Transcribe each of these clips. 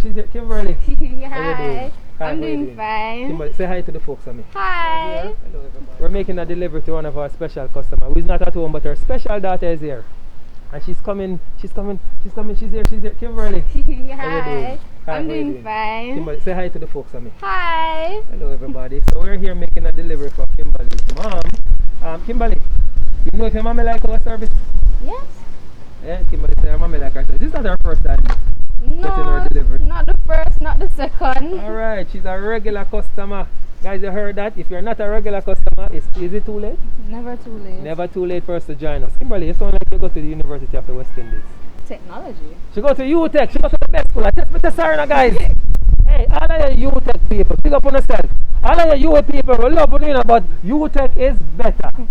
She's here, Kimberly. How you Hi. doing? Hi, I'm how you doing fine. Kimberly, say hi to the folks, Amy. Hi. Hello everybody. We're making a delivery to one of our special customers who is not at home, but her special daughter is here. And she's coming, she's here, Kimberly. How you doing? Hi. Hi, I'm how you doing fine. Kimberly, say hi to the folks, Amy. Hi. Hello everybody. So we're here making a delivery for Kimberly's mom. Kimberly, you know if your mommy like our service? Yes. Yeah, Kimberly say her mommy like our service. This is not her first time getting her No, delivery. not the first, not the second. Alright, she's a regular customer. Guys, you heard that? If you're not a regular customer, is it too late? Never too late. Never too late for us to join us. Kimberly, you sound like you go to the University of the West Indies. Technology. She go to UTech, she go to the best school. Test me to Sarna, guys. Hey, all of you UTech people, pick up on yourself. All of you UTech people, we love you know, but UTech is better. I'm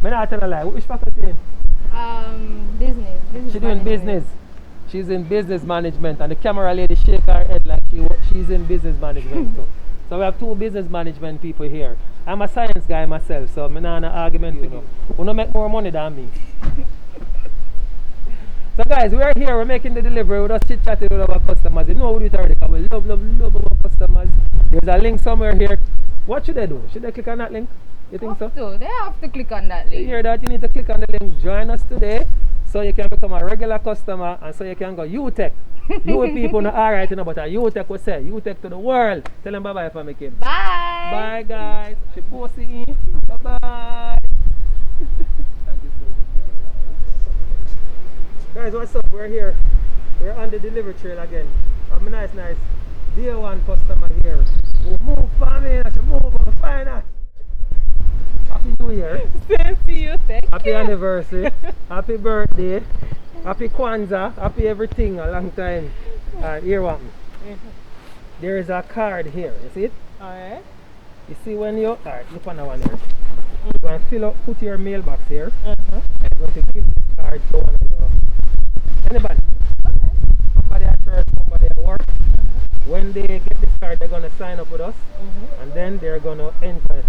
not telling a lie. Which faculty in? Business. She's doing business. She's in business management, and the camera lady shake her head like she's in business management too. So we have two business management people here. I'm a science guy myself, so I'm not an argument with you. We don't make more money than me. So guys, we are here, we're making the delivery, we're just chit-chatting with our customers. You know we do it already, because we love our customers. There's a link somewhere here. What should they do? Should they click on that link? You think so? They have to click on that You link. hear that? You need to click on the link, join us today, so you can become a regular customer, and so you can go UTech. You people not alright, you know, but UTech will say, UTech to the world. Tell them bye-bye for me, Kim. Bye. Bye guys. She posting in. Bye-bye. Thank you so much. Guys, what's up? We're here. We're on the delivery trail again. I'm a nice day one customer here. Who move for me, she move, I'm fine. Happy New Year. Same to you. Thank Happy you. anniversary. Happy birthday. Happy Kwanzaa. Happy everything. A long time. Here what? There is a card here. You see it? Alright. You see when you look on the one here. You're going to fill up, put your mailbox here. And you're going to give this card to one of your anybody. Somebody at church, somebody at work. When they get this card, they're going to sign up with us. And then they're going to enter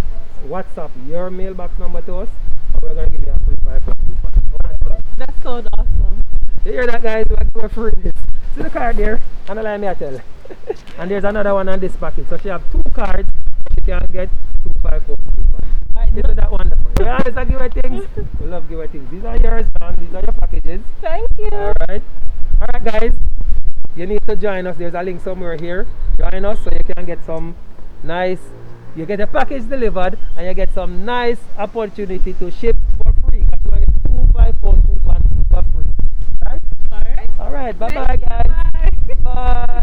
WhatsApp your mailbox number to us. And we're going to give you a free 5 coupon. That sounds awesome. You hear that, guys? We're free this. See the card there? And the line me I tell. And there's another one on this package. So she have 2 cards. She can get 2 5 coupons. Isn't that wonderful? We always give away things. We love give away things. These are yours, man. These are your packages. Thank you. Alright. Alright, guys. You need to join us. There's a link somewhere here. Join us so you can get some nice. You get a package delivered and you get some nice opportunity to ship for free. Because you're going to get 2 5 coupons for free. Right? Alright. Alright. Bye bye, guys. Bye. Bye.